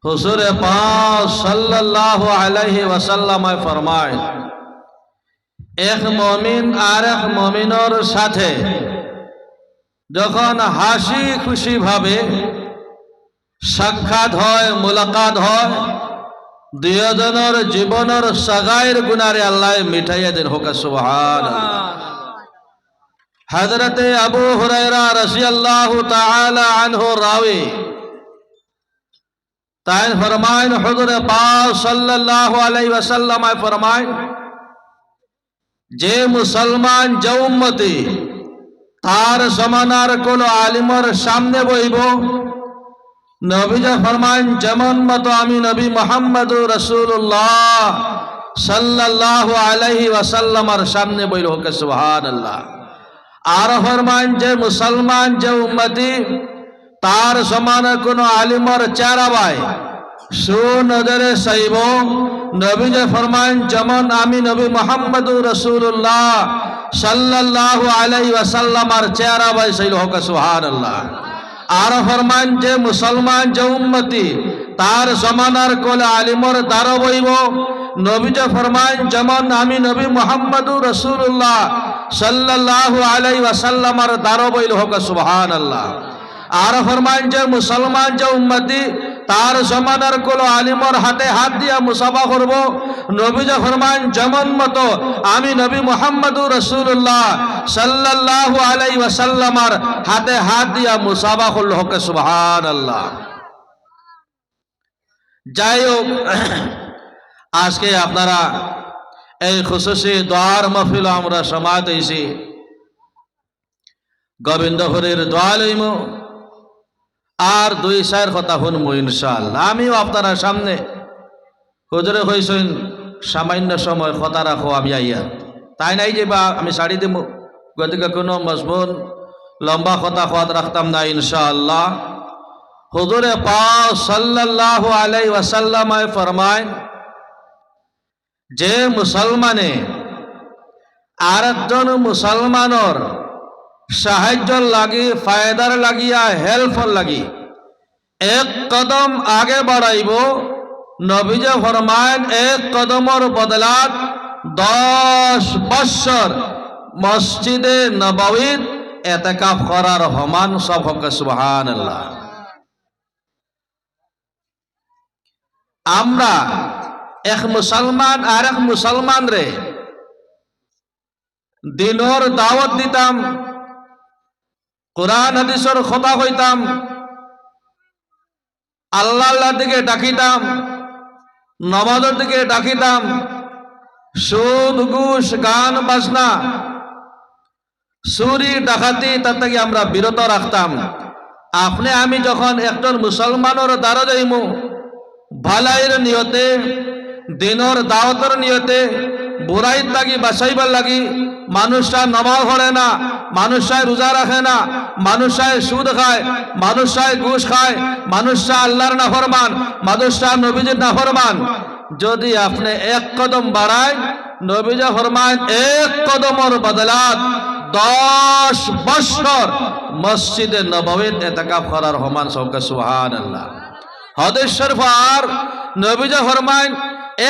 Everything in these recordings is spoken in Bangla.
हुजूर पाक सल्लल्लाहु अलैहि वसल्लम फरमाए एक मोमिन और एक मोमिनर साथे যখন হাসি খুশি ভাবে সাক্ষাৎ হয় মুলাকাত হয় দুইজনের জীবনের সাগাইর গুনারে আল্লাহ মিটাইয়া দেন হোক সুবহানাল্লাহ। হযরতে আবু হুরায়রা রাদিয়াল্লাহু তাআলা আনহু রাওয়ী তাই ফরমায়েন হুজুর পাক সাল্লাল্লাহু আলাইহি ওয়াসাল্লাম ফরমায়েন যে মুসলমান যে উম্মতি তার জমানার কোন আলিমের সামনে বইব নবীজি ফরমান যেমন মতো আমি নবী মুহাম্মদুর রাসূলুল্লাহ সাল্লাল্লাহু আলাইহি ওয়াসাল্লামের সামনে বইল হোক সুবহানাল্লাহ। আর ফরমান যে মুসলমান যে উম্মতি তার জমানার কোন আলিমের চেহারা বাই সুনজরে চাইব নবীজি ফরমান যেমন আমি নবী মুহাম্মদুর রাসূলুল্লাহ সাল্লাল্লাহু আলাইহি ওয়াসাল্লামের চেহারা বাই চাইল হোক সুবহানাল্লাহ। আর ফরমান যে মুসলমান যে উম্মতি তার জমানার কোন আলিমের দ্বারা বইব নবীজি ফরমান যেমন আমি নবী মুহাম্মদুর রাসূলুল্লাহ সাল্লাল্লাহু আলাইহি ওয়াসাল্লামের দ্বারা বইল হোক সুবহানাল্লাহ। আর ফরমান যে মুসলমান যে উম্মতি তার জমানার কোন আলিমের হাতে হাত দিয়া মুসাফা করব নবীজি ফরমান যেমন মতো আমি নবী মুহাম্মদুর রাসূলুল্লাহ সাল্লাল্লাহু আলাইহি ওয়াসাল্লামের হাতে হাত দিয়া মুসাফা করল হোক সুবহানাল্লাহ। যাই হোক আজকে আপনারা এই খুশুসি দোয়ার মাহফিল আমরা সমাত হইছি গোবিন্দ হরির দোয়া লইম আর দুই চার কথা শুনবো ইনশাআল্লাহ। আমিও আপনার সামনে হুজুরে কইছেন সামান্য সময় কথা রাখো আমি আইয়া তাই নাই যে বা আমি ছাড়ি দিব গতিকে কোনো মজবুত লম্বা কথা খোয়াদ রাখতাম না ইনশাআল্লাহ। হুজুরে পাক সাল্লাল্লাহু আলাইহি ওয়াসাল্লাম ফরমায় যে মুসলমানে আরেকজন মুসলমানের সাহায্য লাগি ফায়দার লাগিয়া হেল্পর লাগি এক কদম আগে বাড়াইব নবীজি ফরমায়েন এক কদমের বদলাত 10 বছর মসজিদে নববীত ইতিকাফ করার সমান সব হোক সুবহানাল্লাহ। আমরা এক মুসলমান আর এক মুসলমান রে দিনের দাওয়াত দিতাম কোরআন হাদিসের কথা কইতাম আল্লাহর দিকে ডাকিতাম নামাজের দিকে ডাকিতাম সুদ ঘুষ গান বাজনা চুরি ডাকাতি তার থেকে আমরা বিরত রাখতাম। আপনি আমি যখন একজন মুসলমানের দ্বারা যাইম ভালাইয়ের নিয়তে দিনের দাওয়াতের নিয়তে বুড়াইত লাগি বাঁচাইবার লাগি মানুষরা নমাজ পড়ে না মানুষরা রোজা রাখে না মানুষরা সুদ খায় মানুষরা ঘুষ খায় মানুষরা আল্লাহর নাফরমান মানুষরা নবীজির নাফরমান যদি আপনি এক কদম বাড়ায় নবীজি ফরমান এক কদমের বদলাত 10 বছর মসজিদে নববীত ইতিকাফ করার সমান সব সুবহানাল্লাহ। হাদিস শরীফ আর নবীজি ফরমান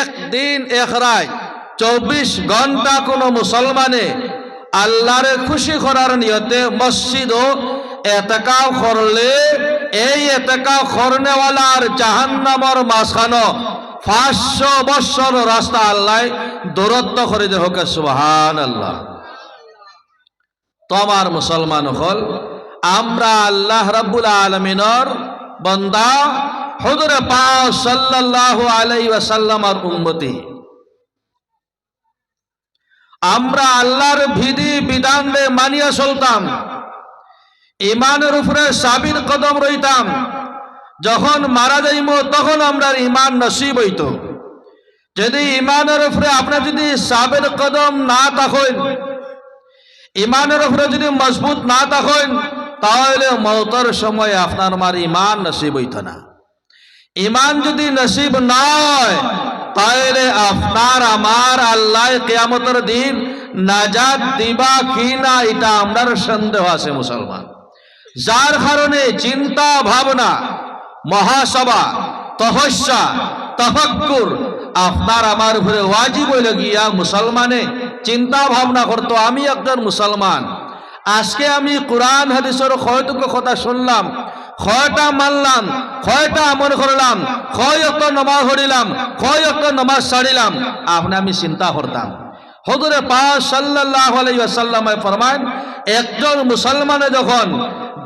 একদিন এক রাত 24 ঘন্টা কোন মুসলমানে আল্লাহরে খুশি করার নিয়তে মসজিদ ও ইতিকাফ করলে এই ইতিকাফ করনেওয়ালার জাহান্নামের মাঝখানে 500 বছর রাস্তা আল্লাহ দূরত্ব করে দে হোক সুবহানাল্লাহ। তো আমার মুসলমান হল আমরা আল্লাহ রাব্বুল আলামিনের বান্দা হুজুর পাক সাল্লাল্লাহু আলাইহি ওয়াসাল্লামের উম্মতি আমরা আল্লাহর বিধি বিধান মানিয়া চলতাম ইমানের উপরে সাবির কদম রইতাম যখন মারা যাইব তখন আমরা ইমান নসিব হইত। যদি ইমানের উপরে আপনার যদি সাবির কদম না থাকেন ইমানের উপরে যদি মজবুত না থাকেন তাহলে মওতের সময় আপনার মার ইমান নসিব হইত না। ইমান যদি নসিব না হয় তাহলে আপনার আমার আল্লাহ কিয়ামতের দিন নাজাত দিবা কি না এটা আমার সন্দেহ আছে মুসলমান। যার কারণে চিন্তা ভাবনা মহাসভা তপস্যা, তাফাক্কুর আপনার আমার উপরে ওয়াজিব হইল গিয়া মুসলমানে চিন্তা ভাবনা করতো আমি একজন মুসলমান। আজকে আমি কোরআন হাদিসের কয়টুকু কথা শুনলাম, কয়টা মানলাম, কয়টা আমল করলাম, কয় ওয়াক্ত নামাজ পড়িলাম, কয় ওয়াক্ত নামাজ ছাড়িলাম, আপনি আমি চিন্তা করতাম। হুজুরে পাক সাল্লাল্লাহু আলাইহি ওয়াসাল্লাম ফরমান, একজন মুসলমানে যখন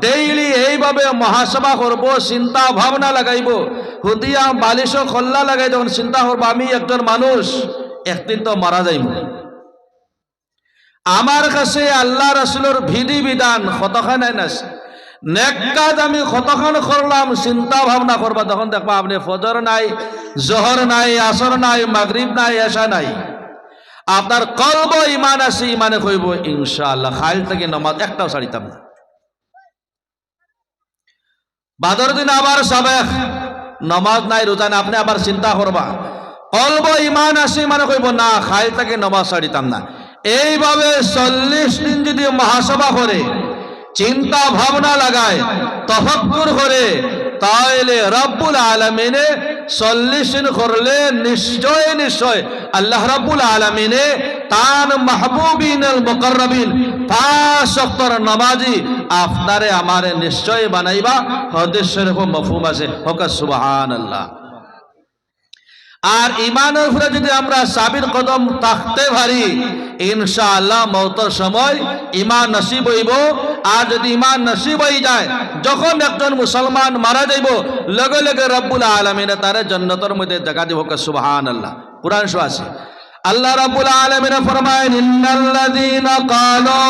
ডেইলি এইভাবে মহাসভা করব, চিন্তা ভাবনা লাগাইব, হুদিয়া বালিশ খল্লা লাগাই যখন চিন্তা করবো আমি একজন মানুষ একদিন তো মারা যাইব, আমার কাছে আল্লাহ রাসূলের বিধি বিধান কতখানি আছে, নেক কাজ আমি কতখানি করলাম, চিন্তা ভাবনা করবা। তখন দেখবা আপনি ফজর নাই, জোহর নাই, আসর নাই, মাগরিব নাই, এশা নাই, আপনার কলব ইমান আছে, ইমানে কইব ইনশাআল্লাহ খাইল থেকে নামাজ একটাও ছাড়িতাম না। বাদর দিন আবার সাবেক নামাজ নাই, রোজা নাই, আপনি আবার চিন্তা করবা, কলব ইমান আছে, ইমানে কইব না খাইল থেকে নামাজ ছাড়িতাম না। এইভাবে 40 দিন যদি মহাসভা করে, চিন্তা ভাবনা লাগায়, তাফাক্কুর করে, তাহলে রব্বুল আলামিনে 40 দিন করলে নিশ্চয় নিশ্চয় আল্লাহ রব্বুল আলামিনে তার মাহবুবিনুল মুকাররাবিন 5 ওয়াক্তের নামাজি আপনারে আমারে নিশ্চয় বানাইবা। হাদিস শরীফ মফহুম আছে, হোক সুবহানাল্লাহ। আর ইমানের উপরে যদি আমরা সাবির কদম থাকতে পারি, ইনশাআল্লাহ মওতের সময় ইমান নসিব হইব। আর যদি ইমান নসিব হয়ে যায়, যখন একজন মুসলমান মারা যাইব, লগে লগে রব্বুল আলামিন তারে জান্নাতের মধ্যে জায়গা দিব। সুবহানাল্লাহ। কুরআন শো আছে, আল্লাহ রাব্বুল আলামিন ফরমায়েন, ইন্নাল্লাযীনা ক্বালু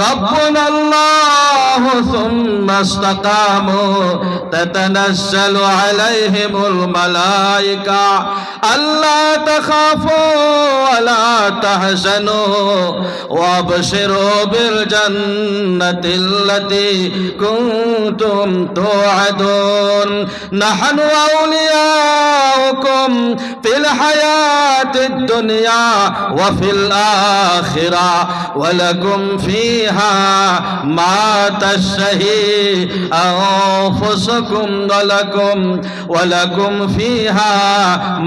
রাব্বুনাল্লাহু সুম্মা ইসতাকামু তাতানাজ্জালু আলাইহিমুল মালায়েকা আল্লা তাখাফু ওয়া লা তাহজানু ওয়াবশিরু বিল জান্নাতিল্লাতী কুনতুম তুআদুন নাহনু আউলিয়াউকুম ফিল হায়াতিদ দুনিয়া ওয়া ফিল আখিরা ওয়া লাকুম ফিহা মা তাশতাহি আনফুসুকুম ওয়া লাকুম ফিহা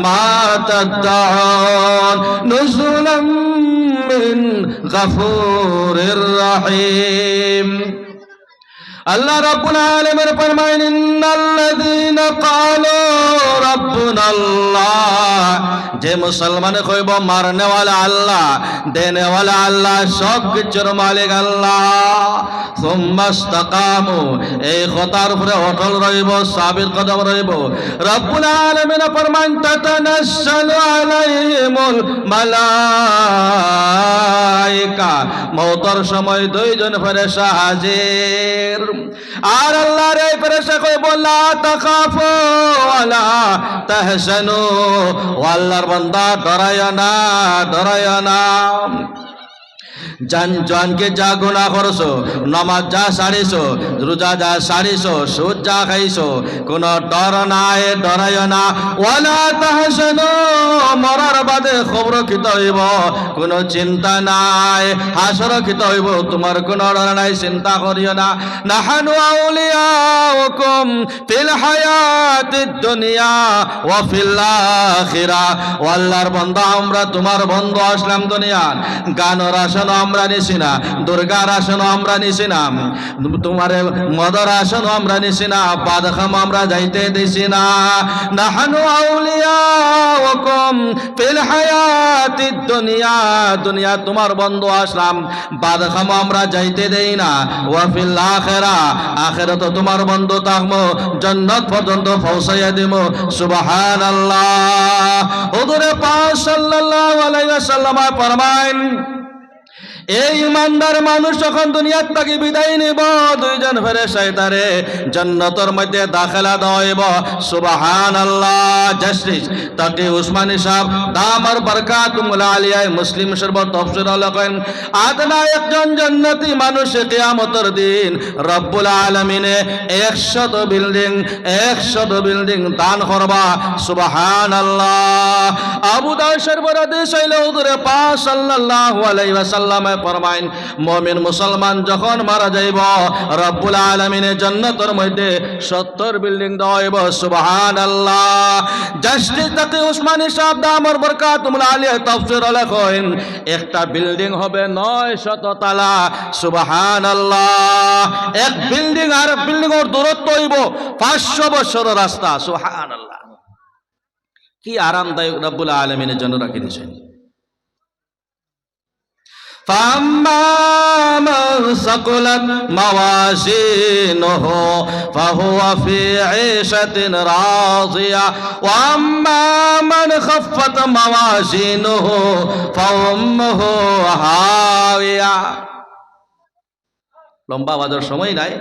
মা তাদউন নুজুলাম মিন গফুরির রহিম। আল্লাহ রাব্বুল আলামিন ফরমায়েন, ইন্নাল্লাযীনা ক্বালু রাব্বুনাল্লাহ, যে মুসলমানে কইব মারনেওয়ালা আল্লাহ, দেনেওয়ালা আল্লাহ, সব কিছুর মালিক আল্লাহ, সুম্মা ইসতাকামু, এই কথার উপরে অটল রইব, সাবির কদম রইব, রব্বুল আলামিন ফরমান, তাতানাজ্জালু আলাইহিমুল মালায়েকা, মওতের সময় দুইজন ফেরেশতা হাজির। আর আল্লাহর এই ফেরেশতা কইব, লা তাখাফু ওয়া লা তাহজানু, ও আল্লাহর বান্দা ডরাইও না, ডরাইও না। জানকে যা গুনাহ করছো, নামাজ যা ছাড়িছো, রোজা যা ছাড়িছো, সুদ যা খাইছো, কোনো ডর নাই, ডরাইও না। ওয়ালা তাহজানু, মরার বাদে খবরকিত হইব, কোনো চিন্তা নাই, হাসরকিত হইব, তোমার কোনো ডর নাই, চিন্তা করিও না। নাহানু আউলিয়াউকুম ফিল হায়াতিদ দুনিয়া ওয়া ফিল আখিরা, ও আল্লাহর বান্দা আমরা তোমার বন্ধু আসলাম দুনিয়ার। গানের আসন আমরা নিছি না, দুর্গার আসন আমরা নিছি না, তোমার মদর আসন আমরা নিছি না, বাদখাম আমরা যাইতে দিছি না। নাহানু আউলিয়াউকুম ফিল হায়াতিদ দুনিয়া, দুনিয়া তোমার বন্ধু আসলাম, বাদখাম আমরা যাইতে দেই না। ওয়া ফিল আখিরা, আখিরাত তোমার বন্ধু থাকবো, জান্নাত পর্যন্ত পৌঁছাইয়া দিব। সুবহানাল্লাহ। হুজুরে পাক সাল্লাল্লাহু আলাইহি ওয়াসাল্লাম ফরমায়েন, এই ইমানদার মানুষ যখন দুনিয়ার থেকে বিদায় নিব, দুইজন ফেরেশতা তারে জান্নাতের মধ্যে দাখিলা দেওয়াইব। সুবহানাল্লাহ। জাস্টিস তাকি উসমানী সাহেব দামার বরকাতুল আলিয়া মুসলিম শরবত তফসির লেখেন, আদনা একজন জান্নাতি মানুষ কিয়ামতের দিন রব্বুল আলামিনে 100 বিল্ডিং দান করবা। সুবহানাল্লাহ। আবু দাউদ শরীফের হাদিস হইল, হুজুরে পাক সাল্লাল্লাহু আলাইহি ওয়াসাল্লাম ফরমাইন মুমিন মুসলমান যখন মারা যাইব রব্বুল আলামিনের জান্নাতের মধ্যে 70 বিল্ডিং দেওয়া হইব সুবহানাল্লাহ। জাস্টিস তাকি উসমানী সাহেব দামর বরকাতুল আলিয়া তাফসীর লেখেন একটা বিল্ডিং হবে 900 তলা সুবহানাল্লাহ। এক বিল্ডিং আর বিল্ডিং এর দূরত্ব হইব 500 বছরের রাস্তা সুবহানাল্লাহ। কি আরামদায়ক রব্বুল আলামিনের জন্য রাখি দিয়েছেন। فَأَمَّا مَنْ ثَقُلَتْ مَوَازِينُهُ فَهُوَ فِي عِيشَةٍ رَاضِيَةٍ وَأَمَّا مَنْ خَفَّتْ مَوَازِينُهُ فَأُمُّهُ هَاوِيَةٌ। লম্বা বাজার সময় নাই।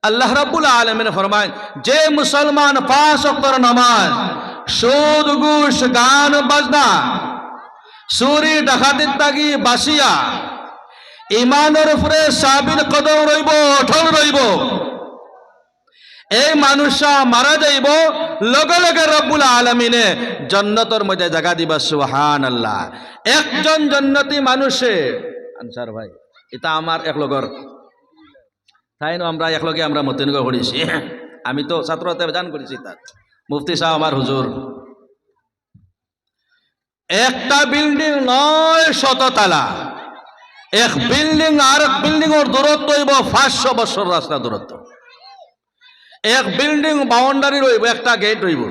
আল্লাহ রাব্বুল আলামিন ফরমায় যে মুসলমান 5 ওয়াক্তের নামাজ, সুদ ঘুষ গান বাজনা চুরি ডাকাতির তাগি বাসিয়া ইমানের উপরে সাবিল কদম রইব, অটল রইব, এই মানুষটা মারা যাইব লগে লগে রব্বুল আলামিনে জান্নাতের মধ্যে জায়গা দিবা সুবহানাল্লাহ। একজন জান্নাতি মানুষে আনসার ভাই এটা আমার এক লগর তাই না, আমরা একলগে আমরা মতিনগর করেছি, আমি তো ছাত্রতে জান করেছি তার মুফতি সাহেব আমার হুজুর। একটা বিল্ডিং 900 তলা, এক বিল্ডিং আর এক বিল্ডিং এর দূরত্ব হইব 500 বছর রাস্তা দূরত্ব। এক বিল্ডিং বাউন্ডারি রইব, একটা গেট রইব,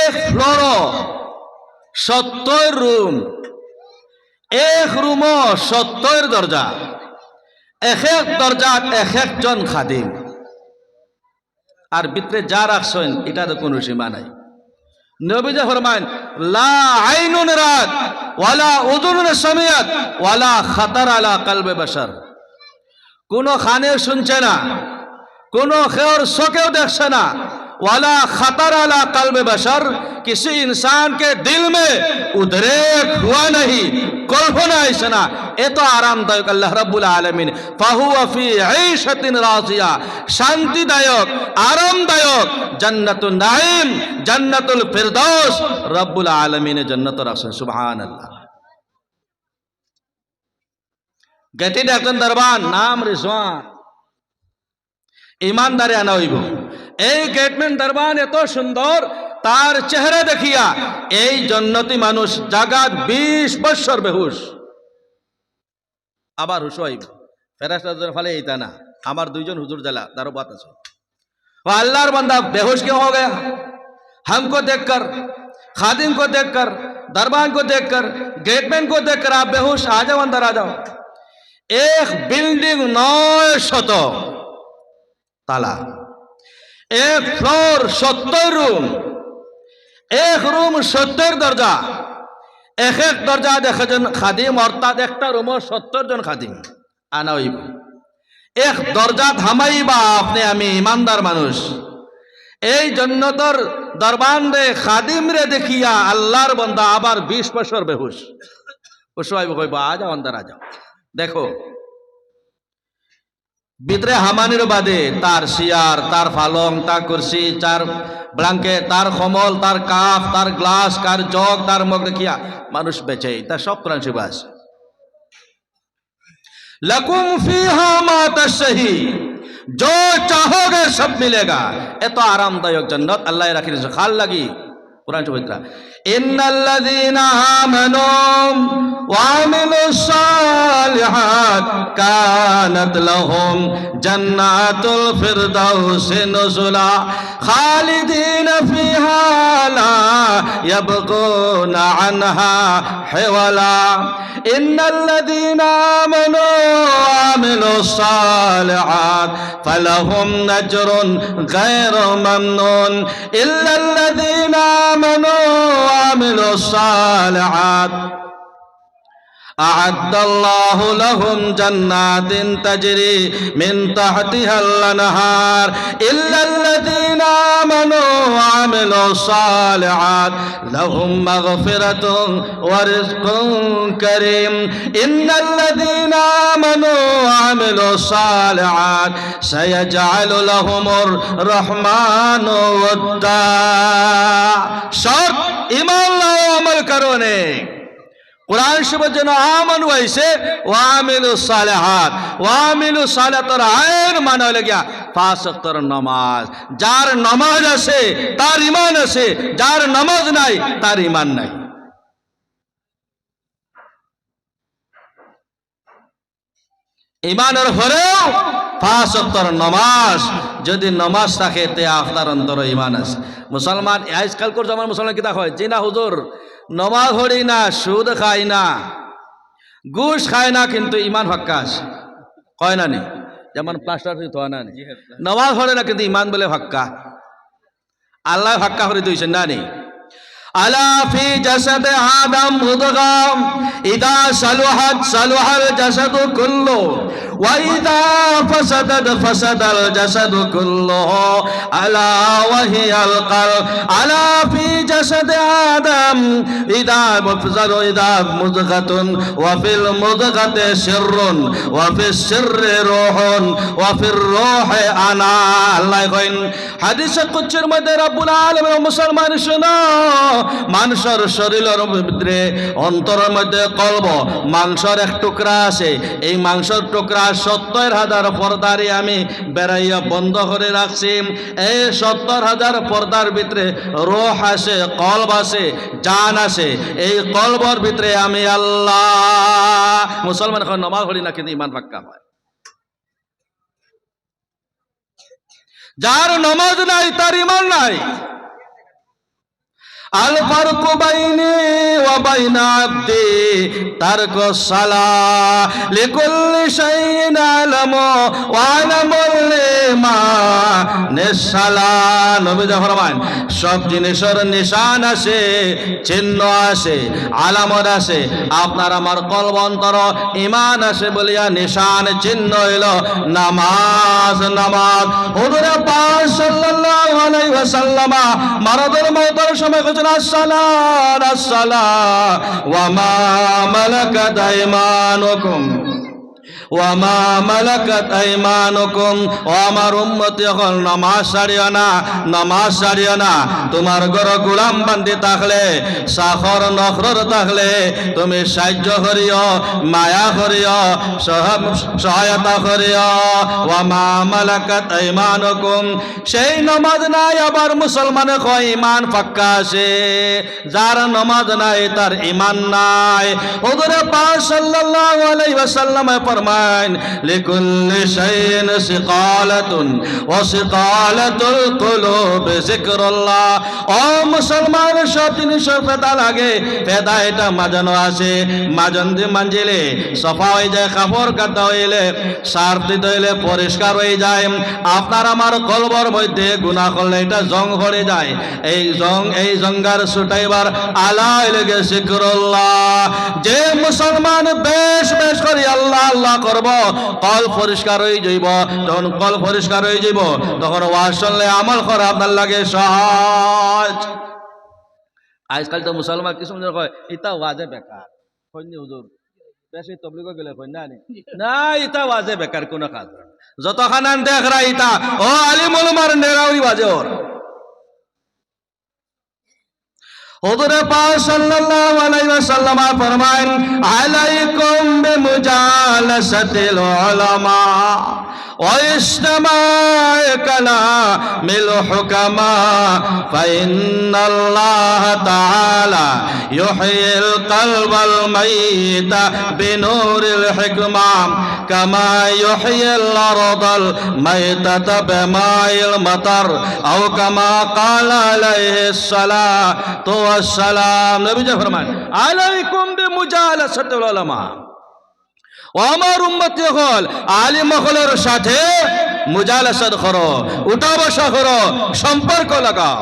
এক ফ্লোর 70 রুম, এক রুম 70 দরজা, এক এক দরজাত এক একজন খাদিম, আর ভিতরে যা রাখছেন এটা তো কোনো সীমা নাই। নবীজি ফরমান লা আইনুন রাত ওয়ালা উযুনুন সামিয়াত ওয়ালা খাতার আলা কলবে বাশার। কোন খানে শুনছে না, কোন খের চোখেও দেখছে না, वाला खतर अला कल्ब बशर, किसी इंसान के दिल में उद्रेक हुआ नहीं, कल्पना ऐसा ना। ये तो आरामदायक अल्लाह रब्बुल आलमीन फाहुवा फी ईशतिन राज़िया, शांतिदायक आरामदायक जन्नतुन नाईम जन्नतुल फिरदौस रब्बुल आलमीन जन्नत राखছেন। সুবহানাল্লাহ। গেটে একজন দরবার নাম রিজওয়ান, ईमानदारे आना হইব। এই গেটম্যান দরবার এত সুন্দর, তার চেহারা দেখিয়া এই জান্নাতি মানুষ জাগাত 20 বছর বেহুশ, আবার হুশ হইব। ফেরেশতাদের ফলে এইটা না, আমার দুইজন হুজুর জালা তারও বাত আছে। वो अल्लाह बंदा बेहोश क्यों हो गया? हमको देखकर, खादिम को देखकर, दरबान को देखकर, गेटमैन को देखकर आप बेहोश? आ जाओ, अंदर आ जाओ। एक बिल्डिंग 900 ताला, एक फ्लोर 70 रूम, एक रूम 70 दर्जा, एक एक दर्जा देखा जन खादिम, अर्थात एक रूम 70 जन खादिम आना हইব। एक दर्जा থামাইবা আপনি আমি ইমানদার মানুষ, এই জান্নাতের দরবার রে খাদিম রে দেখিয়া আল্লাহর বান্দা আবার 20 বছর বেহুশ। ওসব কইবা আ যাও, अंदर आ जाओ। দেখো ভিতরে হামানির বাদে তার চেয়ার, তার পালং, তার কুরসি, তার ব্ল্যাঙ্কেট, তার কম্বল, তার কাপ, তার গ্লাস, তার জগ, তার মগ দেখিয়া মানুষ বেঁচে, তার সব কোরআন শরীফে আছে। लकुम फीहा मा तशही, जो चाहोगे सब मिलेगा। ये तो आरामदायक जन्नत अल्लाह रखी खाल लगी। कुरान शरीफ इन्नल्लज़ीना आमनू व अमिलुस्सालिहात कानत लहुम जन्नातुल फिरदौस नुज़ुला खालिदीना फीहा ला यबगूना अन्हा हिवला। इन्नल्लज़ीना आमनू व अमिलुस्सालिहात फलहुम अज्रुन गैरु ममनून इल्लल्लज़ीना आमनू व अमिलुस्सालिहात أعد الله لهم جنات تجري من تحتها الأنهار إلا الذين آمنوا وعملوا الصالحات لهم مغفرة ورزق كريم إن الذين آمنوا وعملوا الصالحات سيجعل لهم الرحمن ودا। شرط ईमान लाओ, अमल करो ने কোরআন শরীফের জন্য আমানু আইছে ওয়া আমিলুস সালিহাত, ওয়া আমিলুস সালিহাতের আইন মানে হলো গিয়া 5 ওয়াক্তের নামাজ। যার নামাজ আছে তার ঈমান আছে, যার নামাজ নাই তার ঈমান নাই। ঈমানের পরেও 5 ওয়াক্তের নামাজ, যদি নামাজ থাকে তে আপনার অন্তরে ঈমান আছে। মুসলমান আজকালকার জামানার মুসলমান কিতা হয়, জি না হুজুর নামাজ পড়ি না, সুদ খাই না, ঘুষ খায় না, কিন্তু ঈমান পাক্কা আছে, কয় না নি? যেমন প্লাস্টার হয় না, নামাজ পড়ে না কিন্তু ঈমান বলে পাক্কা, আল্লাহ পাক্কা করে দিয়েছেন না নি? আলা ফি জাসাদে আদম মুদগাম ইদা সালুহাত সালুহাল জাসাদু কুল্লু ওয়া ইদা ফাসাদাত ফাসাদাল জাসাদু কুল্লু আলা ওয়া হিয়াল কলব। আলা ফি জাসাদে আদম ইদা মুফজারু ইদা মুদগাতুন ওয়া ফিল মুদগাতি সিররুন ওয়া ফিস সিররি রূহুন ওয়া ফির রূহি আনা। আল্লাহ কইন হাদিসে কুদসির মধ্যে রব্বুল আলামিন মুসলমান শুনো, মানুষের শরীরের ভিতরে অন্তরের মধ্যে কলব মাংসের এক টুকরা আছে, এই মাংসের টুকরা 70,000 পর্দারে আমি বেড়াইয়া বন্ধ করে রাখছি। এই 70,000 পর্দার ভিতরে রূহ আছে, কলব আছে, জান আছে। এই কলবর ভিতরে আমি আল্লাহ। মুসলমান এখন নামাজ পড়ি না কিন্তু ঈমান পাক্কা হয়। যার নামাজ নাই তার ঈমান নাই। আল ফারকু বাইনি ওয়া বাইনা আবদি তারকু সালাহ লিকুল্লি শাইইন আলামু ওয়া আলামুল ঈমান নিসালাহ। নবী ফরমান সব জিনিসের নিশান আছে, চিহ্ন আছে, আলামত আছে। আপনার আমার কলব অন্তর ঈমান আছে বলিয়া নিশান চিহ্ন হইল নামাজ। নামাজ হুজুর পাক সাল্লাল্লাহু আলাইহি ওয়াসাল্লাম মারাদের মওতের সময় আসসালাত আসসালাত ওয়া মা মালাকাত আইমানুকুম ওয়া মা মালাকাত আইমানুকুম। ও আমার উম্মতি হল নামাজ ছাড়িও না, নামাজ ছাড়িও না। তোমার ঘর গোলাম বান্ধি থাকলে, সাখর নখর থাকলে তুমি সাহায্য করিও, মায়া করিও, সহায়তা করিও। ওয়া মা মালাকাত আইমানুকুম। সেই নামাজ নাই আবার মুসলমানে কয় ঈমান পাক্কা আছে, যার নামাজ নাই তার ঈমান নাই। হুজুর পাক সাল্লাল্লাহু আলাইহি ওয়াসাল্লাম ফরমান লিকুল্লি শাইইন সিকালাতুন ওয়া সিকালাতুল কুলুব যিকরুল্লাহ। ও মুসলমান সব জিনিসের ফেদা লাগে, ফেদা এটা মাজানো আছে, মাজন দিয়ে মানজিলে সফা হয়ে যায়, কাপড় কাটা হইলে সার দিতে হইলে পরিষ্কার হয়ে যায়। আপনার আমার কলবর মধ্যে গুনাহ করলে এটা জং ভরে যায়, এই জঙ্গার ছুটাইবার আলাই লেগে যিকরুল্লাহ। যে মুসলমান বেশ বেশ করে আল্লাহ আল্লাহ করব, কল পরিষ্কার হয়ে যাইব। যখন কল পরিষ্কার হয়ে যাইব তখন ওয়াজ শুনলে আমল করা আপনার লাগে সহজ। আজকাল তো মুসলমান কিছু কয় ইতা ওয়াজে বেকার, কইনি হুজুর বেশি তবলিগ গেলে কই না না, ইতা ওয়াজে বেকার কোন কাজ যত খানান দেখ রা ইতা ও আলিম উলামার নেরাউই ওয়াজে ওর। হুজুর পাক সাল্লাল্লাহু আলাইহি ওয়াসাল্লাম ফরমান আলাইকুম বিমুজালাসাতিল উলামা ওয়া ইসতিমা'i কালামিল হুকামা ফাইন্নাল্লাহ তাআলা ইউহয়িল কলবাল মাইতা বিনুরিল হিকমা কামা ইউহয়িল আরদাল মাইতাতা বিমাইল মাতার আও কামা ক্বালা আলাইহিস সালাতু ওয়াস সালাম। নবী ফরমান আলাইকুম বিমুজালাসাতিল উলামা। ও আমার উম্মতি হল আলিম হলের সাথে মুজালাসাত করো, উঠা বসা করো, সম্পর্ক লাগাও।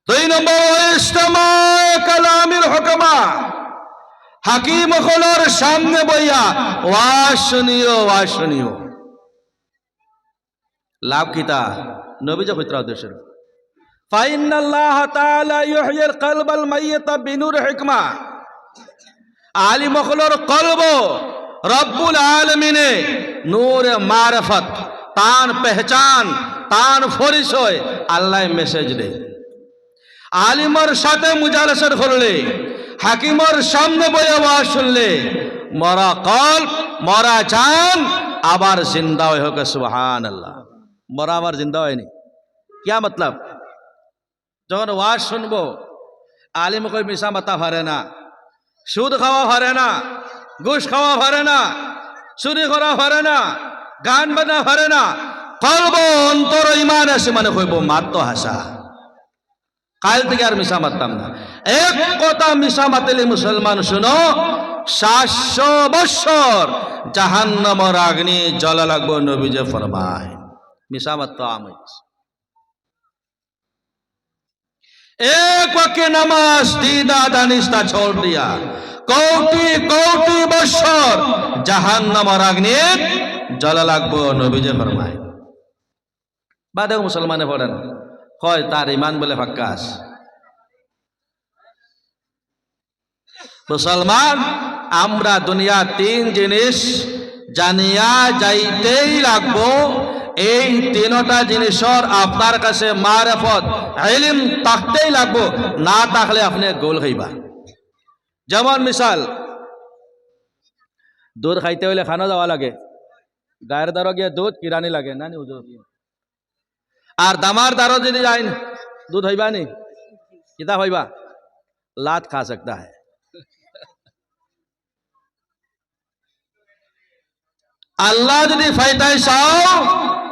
2 নম্বর ইসতিমা'i কালামিল হুকামা। হাকিম হলের সামনে বইয়া ওয়াজ শুনিও, ওয়াজ শুনিও। লাভ কিতা নবীজি পবিত্র উদ্দেশ্য ফাইন্নাল্লাহ তাআলা ইউহয়িল কলবাল মাইয়িতা বিনুর হিকমা। আলিম হলর কলব রব্বুল আলমিনে নূরে মারফত, তান পেহচান, তান পরিচয় আল্লাহ মেসেজ দেয়। আলিমর সাথে মুজালাসা করলে, হাকিমর সামনে বয়ে ওয়াজ শুনলে, মরা কল্ব, মরা জান আবার জিন্দা হয়ে হোক। সুবহানাল্লাহ। মরা আবার জিন্দা হয়নি, क्या मतलब? যখন ওয়াজ শুনবো, আলিম কই মিশা মাতা ভরে না, সুদ খাওয়া ভরে না, ঘুষ খাওয়া ভরে না, চুরি করা ভরে না, গান বাজনা ভরে না, কলব অন্তর ইমান আছে মানে কইব মাত্র হাসা। কাল থেকে আর মিশা মারতাম না। এক কথা মিশা মাতিলে মুসলমান শুনো, 700 বছর জাহান্নামের আগুনে জ্বলা লাগবো, নবীজি ফরমায়। মিশা মাত্র আমি एक वक्त नमाज दीदा दानिस्ता छोड़ दिया, कोटि कोटि बछर জাহান্নামের আগুনে জ্বলা লাগবো, নবীজি ফরমায়। বাদে মুসলমানে পড়েন, হয় তার ইমান বলে ফাক্কাস। মুসলমান আমরা দুনিয়া 3 জিনিস জানিয়া যাইতেই লাগবো। এই 3টা জিনিসের আপনার কাছে মারিফত ইলম থাকতেই লাগবো, না থাকলে আপনি গোল খাইবা। যেমন মিসাল, দুধ খাইতে হইলে খানো যাওয়া লাগে, গায়ের দ্বারা গিয়ে দুধ কিরানি লাগে না, আর দামার দ্বারা যদি যায় দুধ হইবা নি, কিতা হইবা? লাত খা सकता है। আল্লাহ যদি ফায়দায় চাও,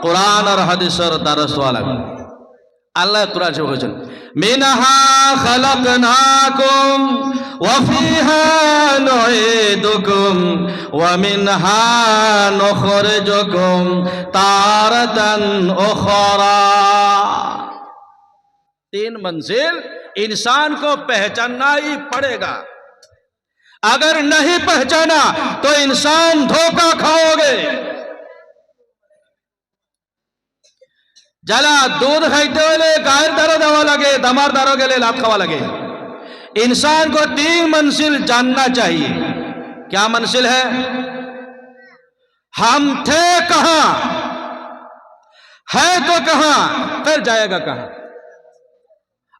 কোরআন আর হাদিসের দ্বারস্থ হওয়া লাগবে। আল্লাহ কোরআন শরীফে বলেছেন, মিনহা খালাকনাকুম ওয়া ফিহা নুঈদুকুম ওয়া মিনহা নুখরিজুকুম তারাতান উখরা। 3 मंजिल इंसान को पहचानना ही पड़ेगा। अगर नहीं पहचाना तो इंसान धोखा खाओगे। যারা दूध खाइते হলে গায়ের দ্বারা দেওয়া লাগে, দামার দ্বারা গেলে লাত খাওয়া লাগে। इंसान को 3 मंजिल जानना चाहिए। क्या मंजिल है? हम थे कहां, है तो कहां, फिर जाएगा कहां।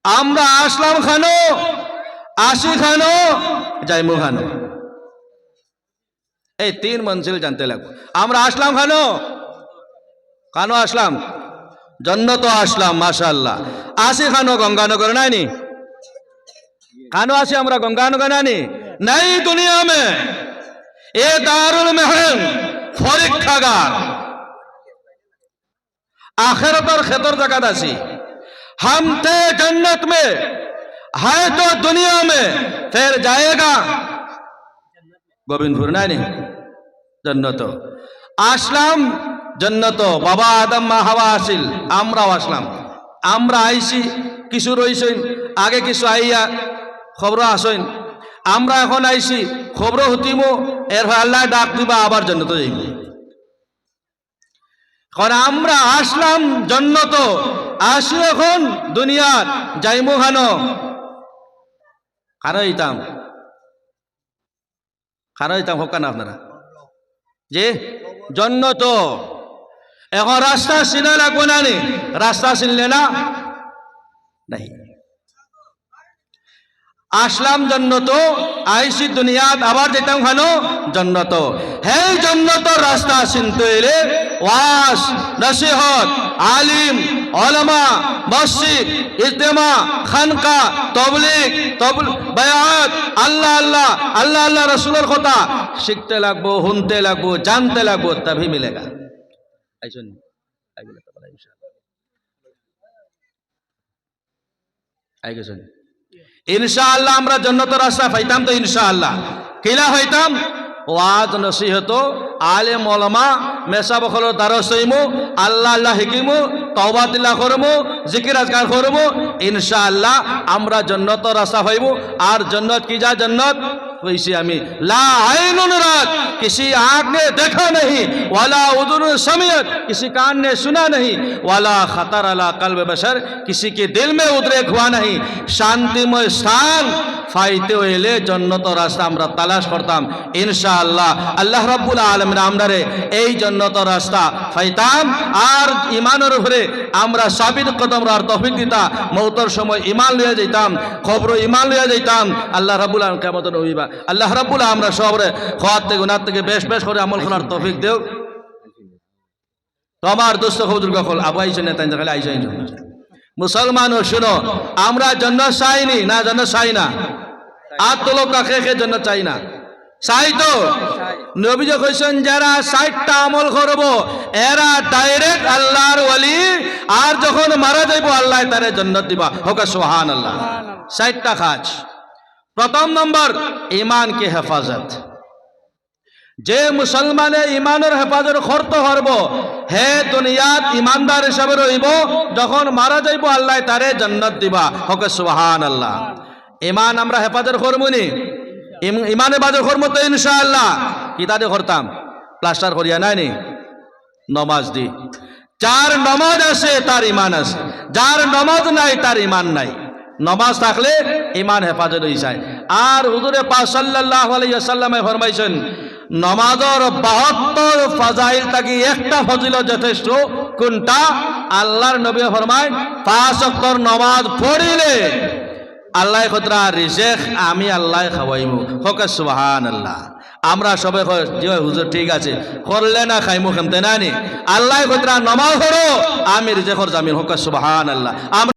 আমরা আসলাম খানো, আসি খানো, যাইমু খানো। এই 3 मंजिल জানতে লাগবে। আমরা আসলাম খানো, খানো আসলাম, जन्नत आसलाम माशाअल्लाह। आसी खानो गंगानगर नानी, खानो आसी हमरा गंगानगर नानी नहीं। दुनिया में ये दारुल महल परीक्षागार आखिरतर खेतर जगत आसी। हम थे जन्नत में, है तो दुनिया में, फिर जाएगा गोविंदपुर नानी जन्नत। आसलाम जन्नत, बाबा आदम मा हावा आसिल, আমরাও আসলাম। আমরা আইছি, কিছু রইছেন আগে, কিছু আইয়া খবর আসেন। আমরা এখন আইছি, খবর হতিমো, এর আল্লাহ ডাক দিবা, আবার জন্নত যাইব। কারণ আমরা আসলাম জন্নত, আসি এখন দুনিয়ার, যাইমু খানো। কারো হইতাম হোক না আপনারা যে জন্নত। এখন রাস্তা চিনা লাগবো না নি? রাস্তা চিনলে না নাই। আসলাম জন্নত, আইসি দুনিয়াত, আবার যেতাম খানো জন্নত। হে জন্নতর রাস্তা চিনতে এলে ওয়াজ, নসিহত, আলিম, ওলামা, মসজিদ, ইজতেমা, খানকা, তবলিগ, বায়াত, আল্লাহ আল্লাহ আল্লাহ আল্লাহ রসুলের কথা শিখতে লাগবো, শুনতে লাগবো, জানতে লাগবো, তবে মিলেগা। ইনশাআল্লাহ আমরা জন্নতের রাস্তা পাইতাম তো ইনশাআল্লাহ কিলা হইতাম? ওয়াজ নসিহত, আলেম ওলামা, মেসা বখলের দ্বারস্থ হইমু, আল্লাহ আল্লাহ শিকিমু, তওবা তিলাওয়াত করমু, জিকির আজকার করমু। ইনশাআল্লাহ আমরা জন্নতের রাস্তা পাইবো। আর জন্নত কি যা জন্নত वैसे हमें ला आइनुन रात, किसी आँख ने देखा नहीं, वाला उदुन समियत, किसी कान ने सुना नहीं, वाला खतर अला कल्ब बशर, किसी के दिल में उद्रेक हुआ नहीं। शांतिमय स्थान ফাইতে হইলে জন্নত রাস্তা আমরা তালাশ করতাম ইনশাআল্লাহ আল্লাহ রাব্বুল আলামিন আমরারে এই জন্নত রাস্তা ফাইতাম আর ইমানের উপরে আমরা সাবিত কদম আর তৌফিক দিতা মওতের সময় ঈমান লইয়া যাইতাম কবর ঈমান লইয়া যাইতাম আল্লাহ রাব্বুল আলামিন কিয়ামত হইবা আল্লাহ রাব্বুল আমরা সবরে খাওয়াত থেকে গুনাহ থেকে বেশ বেশ করে আমল করার তৌফিক দেও তোমার দোস্ত হুজুর কল আবু আইছেন না তাই খালি আইছেন মুসলমান ও শুনো আমরা জান্নাত চাইনি না জান্নাত চাই না আর তো লোক কাকে জান্নাত চাই না চাই তো নবী যে কইছেন যারা 60টা আমল করব এরা ডাইরেক্ট আল্লাহর ওলি আর যখন মারা যাইব আল্লাহ তারে জান্নাত দিবা হোক সুবহানাল্লাহ 60টা কাজ প্রথম নম্বর ঈমান কি হেফাজত যে মুসলমানে ইমানের হেফাজত করতে পারবো হে দুনিয়াত ইমানদার হিসাবে রইব যখন মারা যাইব আল্লাহ তারে জান্নাত দিবা হোক সুবহানাল্লাহ ইমান আমরা হেফাজত করবনি ইমানে বাজার করবো তো ইনশাআল্লাহ কি তাতে করতাম প্লাস্টার করিয়া নাই নি নমাজ দি যার নমাজ আছে তার ইমান আছে যার নমাজ নাই তার ইমান নাই নমাজ থাকলে ইমান হেফাজত হয়ে যায় আর হুজুরে পাক সাল্লাল্লাহু আলাইহি ওয়াসাল্লামে ফরমাইছেন নমাজের 72 ফাজাইল থাকি একটা ফজিলত যথেষ্ট কোনটা আল্লাহর নবী ফরমায় 5 ওয়াক্তের নামাজ পড়িলে আল্লাহ খতরা রিজেক আমি আল্লাহ খাওয়াইমু হোক সুবহানাল্লাহ আমরা সবাই যে হুজুর ঠিক আছে করলে না খাইমু খেমতে নানি আল্লাহ খতরা নামাজ পড়ো আমি রিজেকর জামিন হোক সুবহানাল্লাহ।